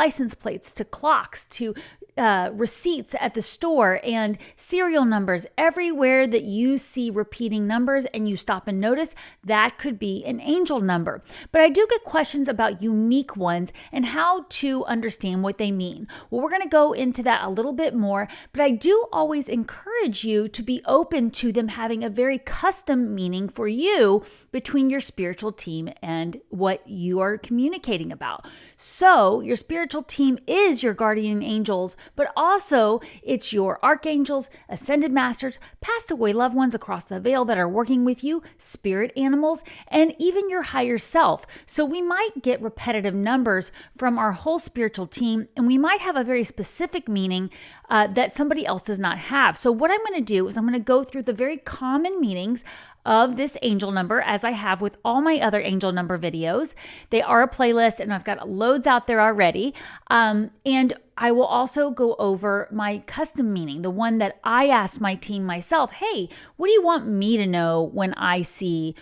license plates to clocks to receipts at the store and serial numbers. Everywhere that you see repeating numbers and you stop and notice, that could be an angel number. But I do get questions about unique ones and how to understand what they mean. Well, we're going to go into that a little bit more, but I do always encourage you to be open to them having a very custom meaning for you between your spiritual team and what you are communicating about. So your spiritual team is your guardian angels, but also it's your archangels, ascended masters, passed away loved ones across the veil that are working with you, spirit animals, and even your higher self. So we might get repetitive numbers from our whole spiritual team, and we might have a very specific meaning that somebody else does not have. So what I'm going to do is I'm going to go through the very common meanings of this angel number, as I have with all my other angel number videos. They are a playlist, and I've got loads out there already. And I will also go over my custom meaning, the one that I asked my team myself, hey, what do you want me to know when I see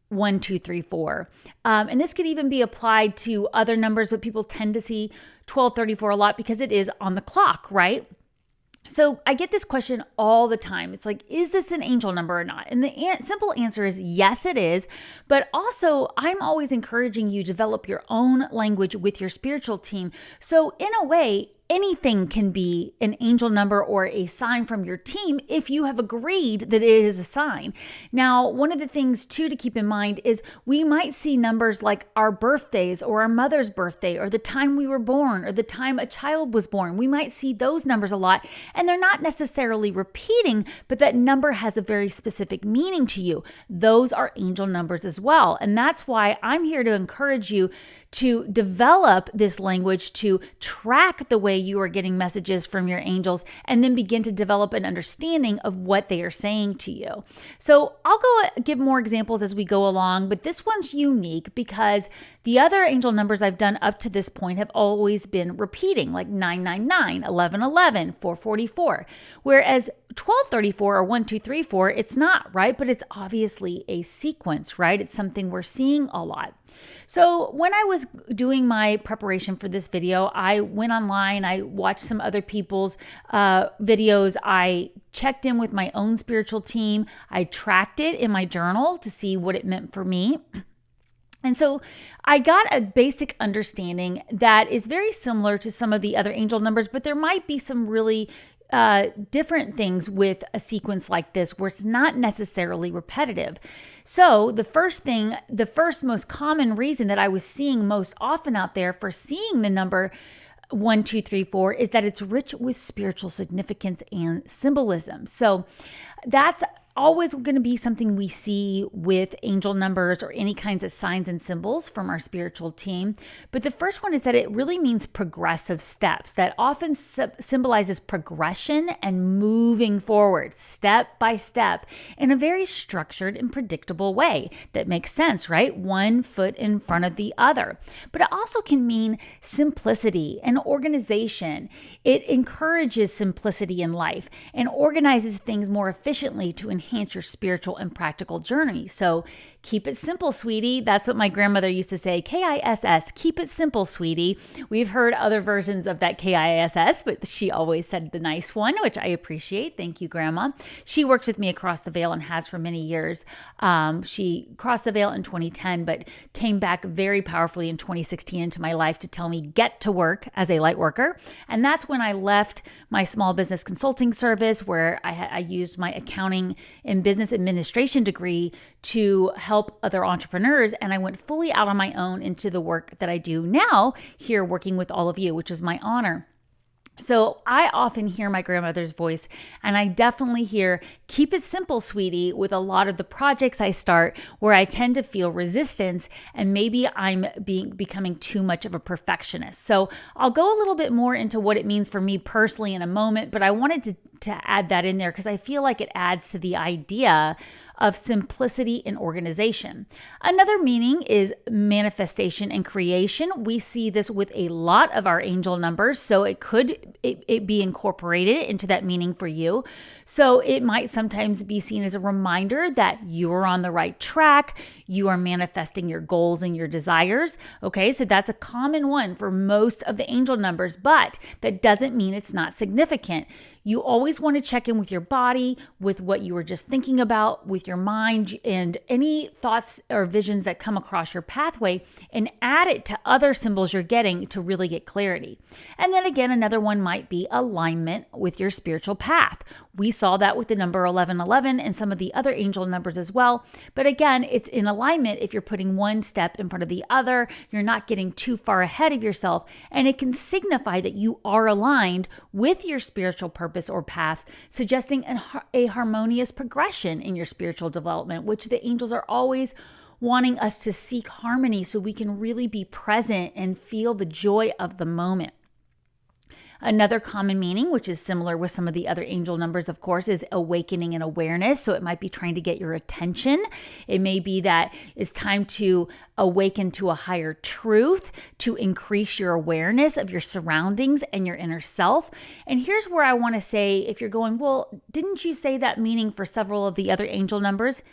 1, 2, 3, 4? And this could even be applied to other numbers, but people tend to see 1234 a lot because it is on the clock, right? So I get this question all the time. It's like, is this an angel number or not? And the simple answer is yes, it is. But also, I'm always encouraging you to develop your own language with your spiritual team. So in a way, anything can be an angel number or a sign from your team if you have agreed that it is a sign. Now, one of the things too to keep in mind is we might see numbers like our birthdays or our mother's birthday or the time we were born or the time a child was born. We might see those numbers a lot, and they're not necessarily repeating, but that number has a very specific meaning to you. Those are angel numbers as well. And that's why I'm here to encourage you to develop this language, to track the way you are getting messages from your angels, and then begin to develop an understanding of what they are saying to you. So I'll go give more examples as we go along, but this one's unique because the other angel numbers I've done up to this point have always been repeating, like 999, 1111, 444, whereas 1234 or 1234, it's not, right? But it's obviously a sequence, right? It's something we're seeing a lot. So when I was doing my preparation for this video, I went online, I watched some other people's videos, I checked in with my own spiritual team, I tracked it in my journal to see what it meant for me. And so I got a basic understanding that is very similar to some of the other angel numbers, but there might be some really different things with a sequence like this where it's not necessarily repetitive. So the first most common reason that I was seeing most often out there for seeing the number 1, 2, 3, 4 is that it's rich with spiritual significance and symbolism. So that's always going to be something we see with angel numbers or any kinds of signs and symbols from our spiritual team. But the first one is that it really means progressive steps. That often symbolizes progression and moving forward step by step in a very structured and predictable way that makes sense, right? One foot in front of the other. But it also can mean simplicity and organization. It encourages simplicity in life and organizes things more efficiently to enhance your spiritual and practical journey. So keep it simple, sweetie. That's what my grandmother used to say, KISS, keep it simple, sweetie. We've heard other versions of that KISS, but she always said the nice one, which I appreciate. Thank you, Grandma. She works with me across the veil and has for many years. She crossed the veil in 2010, but came back very powerfully in 2016 into my life to tell me get to work as a light worker. And that's when I left my small business consulting service where I used my accounting and business administration degree to help other entrepreneurs. And I went fully out on my own into the work that I do now here working with all of you, which is my honor. So I often hear my grandmother's voice, and I definitely hear, keep it simple, sweetie, with a lot of the projects I start where I tend to feel resistance and maybe I'm becoming too much of a perfectionist. So I'll go a little bit more into what it means for me personally in a moment, but I wanted to add that in there because I feel like it adds to the idea of simplicity and organization. Another meaning is manifestation and creation. We see this with a lot of our angel numbers, so it could it be incorporated into that meaning for you. So it might sometimes be seen as a reminder that you are on the right track, you are manifesting your goals and your desires. Okay, so that's a common one for most of the angel numbers, but that doesn't mean it's not significant. You always want to check in with your body, with what you were just thinking about, with your mind, and any thoughts or visions that come across your pathway, and add it to other symbols you're getting to really get clarity. And then again, another one might be alignment with your spiritual path. We saw that with the number 1111 and some of the other angel numbers as well. But again, it's in alignment if you're putting one step in front of the other, you're not getting too far ahead of yourself, and it can signify that you are aligned with your spiritual purpose or path, suggesting a harmonious progression in your spiritual development, which the angels are always wanting us to seek harmony so we can really be present and feel the joy of the moment. Another common meaning, which is similar with some of the other angel numbers, of course, is awakening and awareness. So it might be trying to get your attention. It may be that it's time to awaken to a higher truth, to increase your awareness of your surroundings and your inner self. And here's where I want to say, if you're going, well, didn't you say that meaning for several of the other angel numbers?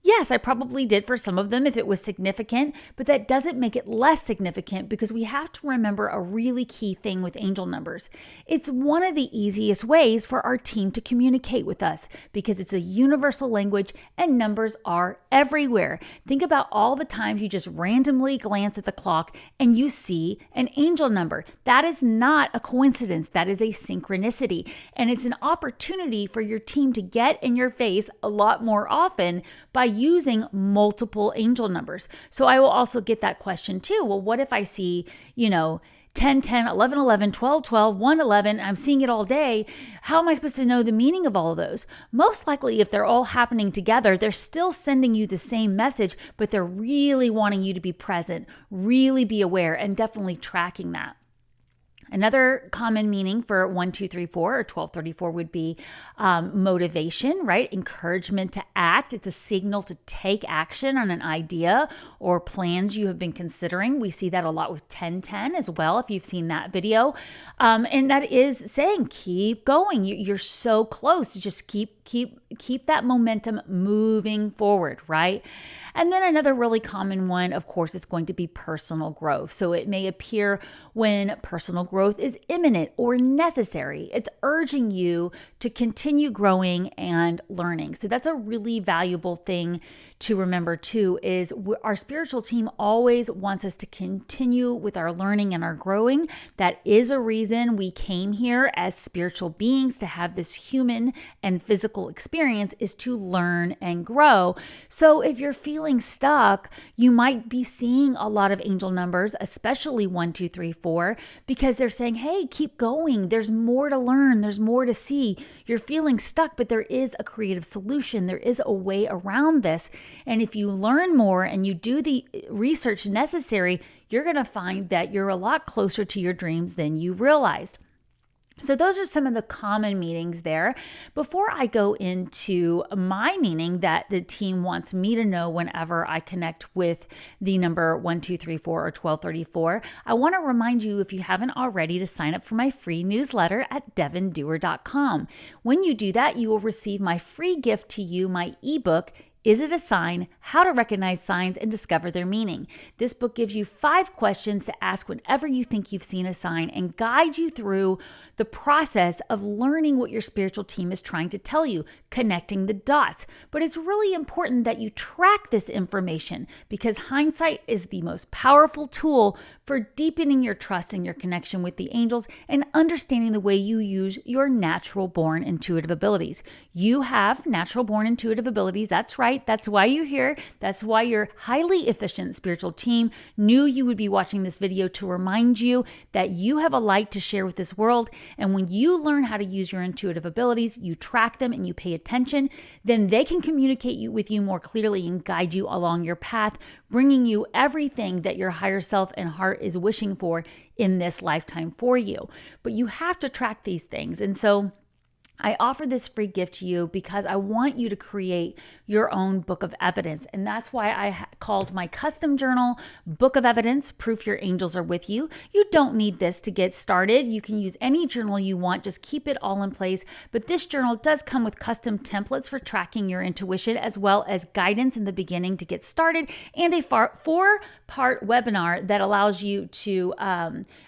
Yes, I probably did for some of them if it was significant, but that doesn't make it less significant because we have to remember a really key thing with angel numbers. It's one of the easiest ways for our team to communicate with us because it's a universal language and numbers are everywhere. Think about all the times you just randomly glance at the clock and you see an angel number. That is not a coincidence. That is a synchronicity. And it's an opportunity for your team to get in your face a lot more often by using multiple angel numbers. So I will also get that question too. Well, what if I see, 10, 10, 11, 11, 12, 12, 1, 11, I'm seeing it all day. How am I supposed to know the meaning of all of those? Most likely, if they're all happening together, they're still sending you the same message, but they're really wanting you to be present, really be aware, and definitely tracking that. Another common meaning for 1, 2, 3, 4 or 1234 would be motivation, right? Encouragement to act. It's a signal to take action on an idea or plans you have been considering. We see that a lot with 1010 as well, if you've seen that video. And that is saying, keep going. You're so close. Just keep that momentum moving forward, right? And then another really common one, of course, is going to be personal growth. So it may appear when personal growth is imminent or necessary. It's urging you to continue growing and learning. So that's a really valuable thing to remember too, is our spiritual team always wants us to continue with our learning and our growing. That is a reason we came here as spiritual beings, to have this human and physical experience, is to learn and grow. So if you're feeling stuck, you might be seeing a lot of angel numbers, especially 1, 2, 3, 4, because they're saying, hey, keep going. There's more to learn. There's more to see. You're feeling stuck, but there is a creative solution. There is a way around this. And if you learn more and you do the research necessary, you're going to find that you're a lot closer to your dreams than you realized. So those are some of the common meanings there. Before I go into my meaning that the team wants me to know whenever I connect with the number 1, 2, 3, 4 or 1234, I want to remind you, if you haven't already, to sign up for my free newsletter at devindoer.com. When you do that, you will receive my free gift to you, my ebook, Is It a Sign? How to Recognize Signs and Discover Their Meaning. This book gives you 5 questions to ask whenever you think you've seen a sign and guide you through the process of learning what your spiritual team is trying to tell you, connecting the dots. But it's really important that you track this information, because hindsight is the most powerful tool for deepening your trust and your connection with the angels and understanding the way you use your natural born intuitive abilities. You have natural born intuitive abilities. That's right. That's why you're here. That's why your highly efficient spiritual team knew you would be watching this video, to remind you that you have a light to share with this world. And when you learn how to use your intuitive abilities, you track them and you pay attention, then they can communicate with you more clearly and guide you along your path, bringing you everything that your higher self and heart is wishing for in this lifetime for you. But you have to track these things. And so I offer this free gift to you because I want you to create your own book of evidence. And that's why I called my custom journal Book of Evidence, Proof Your Angels Are With You. You don't need this to get started. You can use any journal you want, just keep it all in place. But this journal does come with custom templates for tracking your intuition, as well as guidance in the beginning to get started, and a 4-part webinar that allows you to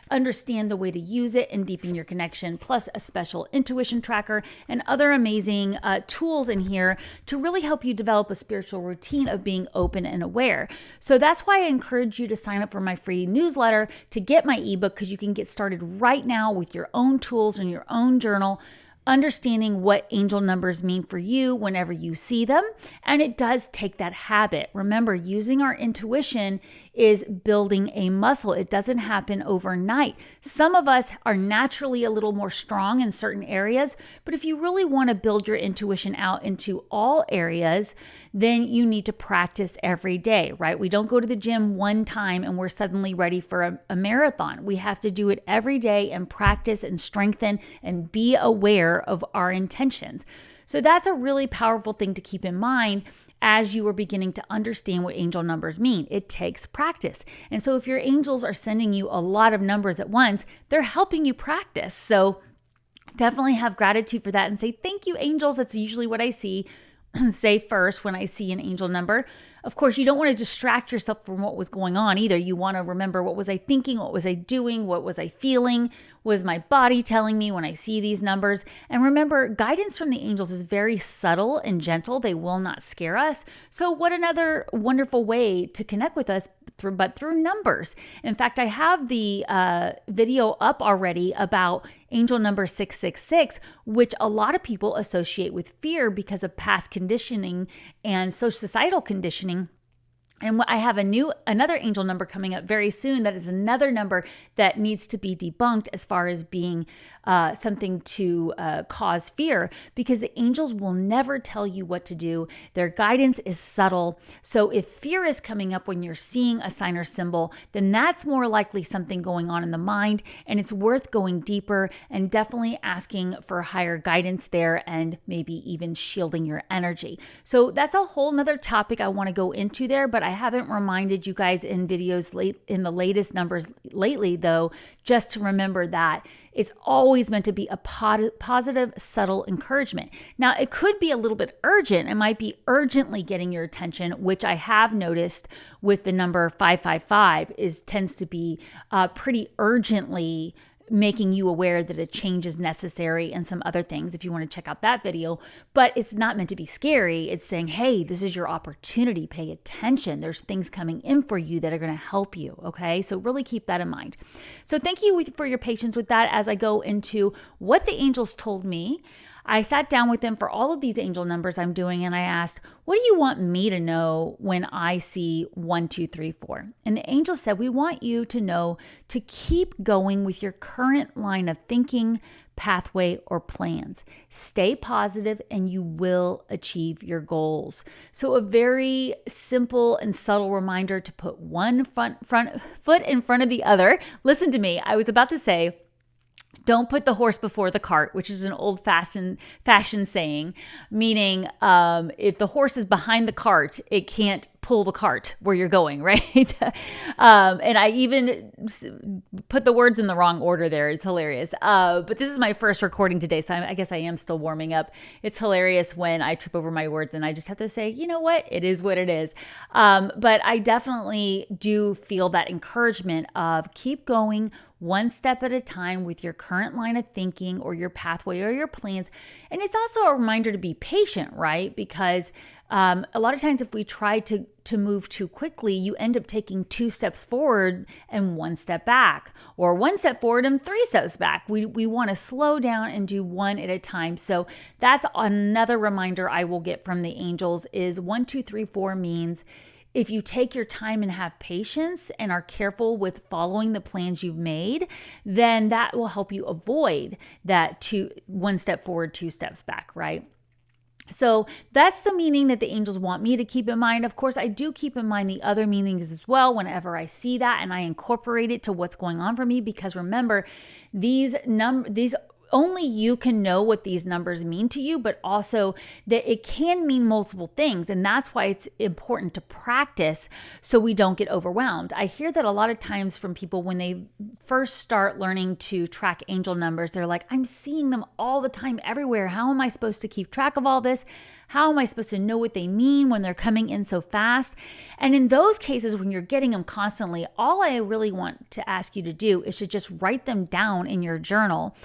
understand the way to use it and deepen your connection, plus a special intuition tracker and other amazing tools in here to really help you develop a spiritual routine of being open and aware. So that's why I encourage you to sign up for my free newsletter to get my ebook, because you can get started right now with your own tools and your own journal, understanding what angel numbers mean for you whenever you see them. And it does take that habit. Remember, using our intuition is building a muscle. It doesn't happen overnight. Some of us are naturally a little more strong in certain areas, but if you really want to build your intuition out into all areas, then you need to practice every day, right? We don't go to the gym one time and we're suddenly ready for a marathon. We have to do it every day and practice and strengthen and be aware of our intentions. So that's a really powerful thing to keep in mind as you are beginning to understand what angel numbers mean. It takes practice. And so if your angels are sending you a lot of numbers at once, they're helping you practice. So definitely have gratitude for that and say, thank you, angels. That's usually what I say first when I see an angel number. Of course, you don't want to distract yourself from what was going on either. You want to remember, what was I thinking? What was I doing? What was I feeling? Was my body telling me when I see these numbers? And remember, guidance from the angels is very subtle and gentle. They will not scare us. So what another wonderful way to connect with us but through numbers. In fact, I have the video up already about angel number 666, which a lot of people associate with fear because of past conditioning and societal conditioning. And I have another angel number coming up very soon that is another number that needs to be debunked as far as being something to cause fear, because the angels will never tell you what to do. Their guidance is subtle. So if fear is coming up when you're seeing a sign or symbol, then that's more likely something going on in the mind, and it's worth going deeper and definitely asking for higher guidance there, and maybe even shielding your energy. So that's a whole nother topic I want to go into there, but I haven't reminded you guys in videos in the latest numbers lately, though, just to remember that it's always meant to be a positive, subtle encouragement. Now, it could be a little bit urgent. It might be urgently getting your attention, which I have noticed with the number 555 tends to be pretty urgently making you aware that a change is necessary and some other things, if you want to check out that video. But it's not meant to be scary. It's saying, hey, this is your opportunity. Pay attention. There's things coming in for you that are going to help you. Okay. So really keep that in mind. So thank you for your patience with that as I go into what the angels told me. I sat down with them for all of these angel numbers I'm doing, and I asked, what do you want me to know when I see 1, 2, 3, 4? And the angel said, we want you to know to keep going with your current line of thinking, pathway, or plans. Stay positive and you will achieve your goals. So a very simple and subtle reminder to put one front foot in front of the other. Listen to me. I was about to say, don't put the horse before the cart, which is an old-fashioned saying, meaning if the horse is behind the cart, it can't pull the cart where you're going, right? And I even put the words in the wrong order there. It's hilarious. But this is my first recording today, so I guess I am still warming up. It's hilarious when I trip over my words and I just have to say, you know what? It is what it is. But I definitely do feel that encouragement of keep going one step at a time with your current line of thinking or your pathway or your plans. And it's also a reminder to be patient, right? Because a lot of times if we try to move too quickly, you end up taking 2 steps forward and 1 step back, or 1 step forward and 3 steps back. We want to slow down and do one at a time. So that's another reminder I will get from the angels is 1, 2, 3, 4 means if you take your time and have patience and are careful with following the plans you've made, then that will help you avoid that 1 step forward, 2 steps back, right? So that's the meaning that the angels want me to keep in mind. Of course, I do keep in mind the other meanings as well whenever I see that, and I incorporate it to what's going on for me, because remember, these only you can know what these numbers mean to you, but also that it can mean multiple things. And that's why it's important to practice so we don't get overwhelmed. I hear that a lot of times from people when they first start learning to track angel numbers, they're like, I'm seeing them all the time everywhere. How am I supposed to keep track of all this? How am I supposed to know what they mean when they're coming in so fast? And in those cases, when you're getting them constantly, all I really want to ask you to do is to just write them down in your journal.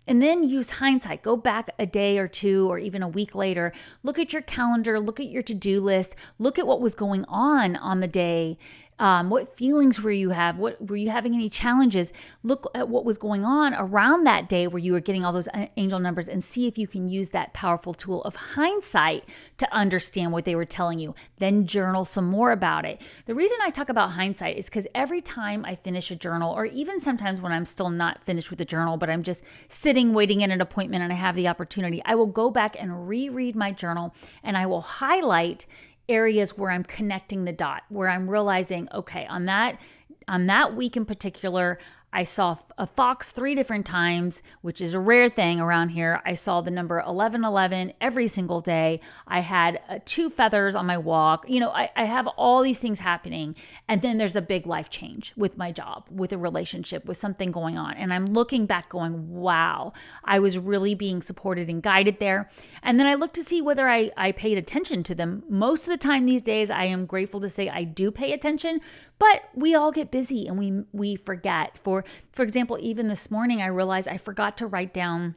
And then use hindsight. Go back a day or two or even a week later. Look at your calendar. Look at your to-do list. Look at what was going on the day. What feelings were you were you having any challenges? Look at what was going on around that day where you were getting all those angel numbers and see if you can use that powerful tool of hindsight to understand what they were telling you. Then journal some more about it. The reason I talk about hindsight is because every time I finish a journal, or even sometimes when I'm still not finished with the journal, but I'm just sitting waiting in an appointment and I have the opportunity, I will go back and reread my journal and I will highlight areas where I'm connecting the dot, where I'm realizing, okay, on that week in particular, I saw a fox 3 different times, which is a rare thing around here. I saw the number 1111 every single day. I had 2 feathers on my walk. I have all these things happening. And then there's a big life change with my job, with a relationship, with something going on. And I'm looking back going, wow, I was really being supported and guided there. And then I look to see whether I paid attention to them. Most of the time these days, I am grateful to say I do pay attention. But we all get busy and we forget. For example, even this morning, I realized I forgot to write down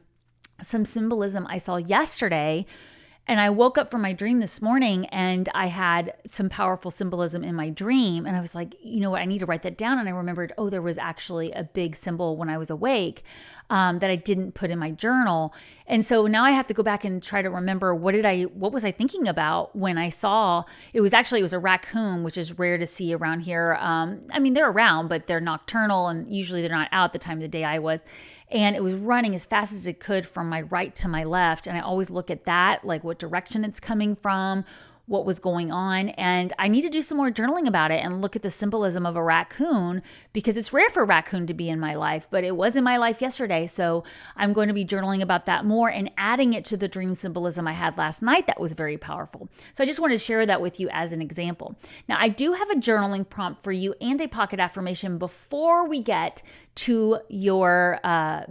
some symbolism I saw yesterday. And I woke up from my dream this morning and I had some powerful symbolism in my dream. And I was like, you know what, I need to write that down. And I remembered, oh, there was actually a big symbol when I was awake that I didn't put in my journal. And so now I have to go back and try to remember what was I thinking about when I saw, it was a raccoon, which is rare to see around here. They're around, but they're nocturnal and usually they're not out the time of the day I was. And it was running as fast as it could from my right to my left. And I always look at that, like what direction it's coming from, what was going on. And I need to do some more journaling about it and look at the symbolism of a raccoon because it's rare for a raccoon to be in my life, but it was in my life yesterday. So I'm going to be journaling about that more and adding it to the dream symbolism I had last night that was very powerful. So I just wanted to share that with you as an example. Now, I do have a journaling prompt for you and a pocket affirmation before we get to your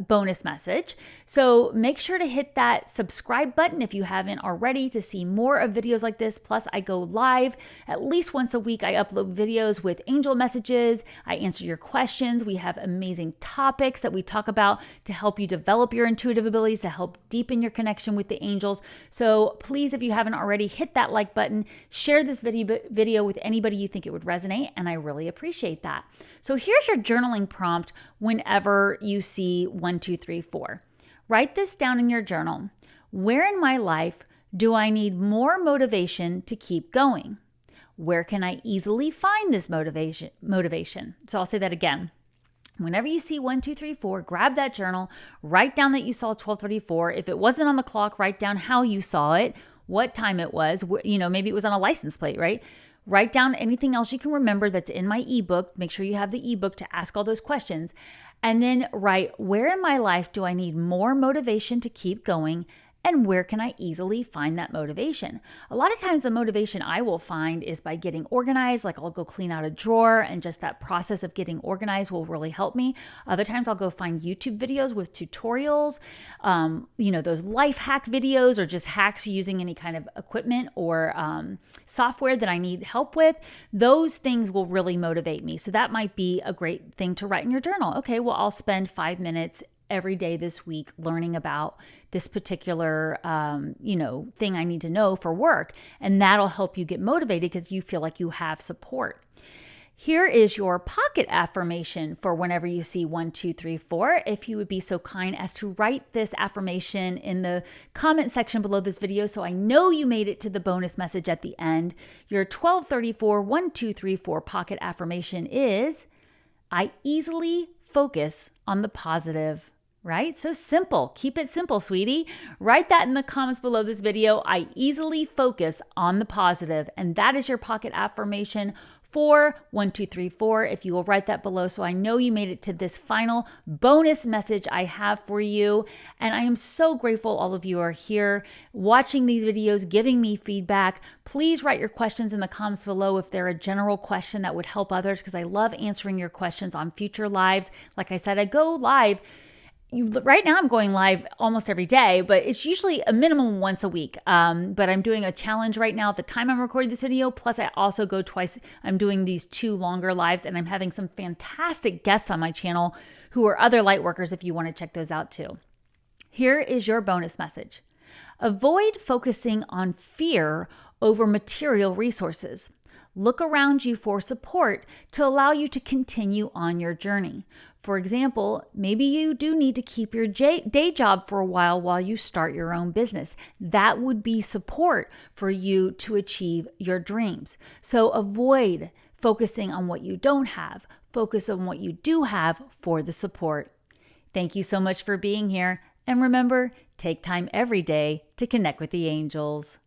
bonus message. So make sure to hit that subscribe button if you haven't already to see more of videos like this. Plus, I go live at least once a week. I upload videos with angel messages. I answer your questions. We have amazing topics that we talk about to help you develop your intuitive abilities, to help deepen your connection with the angels. So please, if you haven't already, hit that like button, share this video with anybody you think it would resonate, and I really appreciate that. So here's your journaling prompt whenever you see 1, 2, 3, 4. Write this down in your journal. Where in my life do I need more motivation to keep going? Where can I easily find this motivation? So I'll say that again. Whenever you see 1, 2, 3, 4, grab that journal, write down that you saw 12:34. If it wasn't on the clock, write down how you saw it, what time it was. Maybe it was on a license plate, right? Write down anything else you can remember that's in my ebook. Make sure you have the ebook to ask all those questions. And then write, where in my life do I need more motivation to keep going? And where can I easily find that motivation? A lot of times the motivation I will find is by getting organized, like I'll go clean out a drawer and just that process of getting organized will really help me. Other times I'll go find YouTube videos with tutorials, those life hack videos or just hacks using any kind of equipment or software that I need help with. Those things will really motivate me. So that might be a great thing to write in your journal. Okay, well, I'll spend 5 minutes every day this week learning about this particular, thing I need to know for work. And that'll help you get motivated because you feel like you have support. Here is your pocket affirmation for whenever you see 1, 2, 3, 4. If you would be so kind as to write this affirmation in the comment section below this video so I know you made it to the bonus message at the end. Your 1234 1, 2, 3, 4 pocket affirmation is, I easily focus on the positive. Right? So simple. Keep it simple, sweetie. Write that in the comments below this video. I easily focus on the positive. And that is your pocket affirmation 41234 if you will write that below so I know you made it to this final bonus message I have for you. And I am so grateful all of you are here watching these videos, giving me feedback. Please write your questions in the comments below if they're a general question that would help others, because I love answering your questions on future lives. Like I said, I go live. Right now I'm going live almost every day, but it's usually a minimum once a week. But I'm doing a challenge right now at the time I'm recording this video. Plus I also go twice. I'm doing these 2 longer lives, and I'm having some fantastic guests on my channel who are other light workers if you want to check those out too. Here is your bonus message. Avoid focusing on fear over material resources. Look around you for support to allow you to continue on your journey. For example, maybe you do need to keep your day job for a while you start your own business. That would be support for you to achieve your dreams. So avoid focusing on what you don't have. Focus on what you do have for the support. Thank you so much for being here. And remember, take time every day to connect with the angels.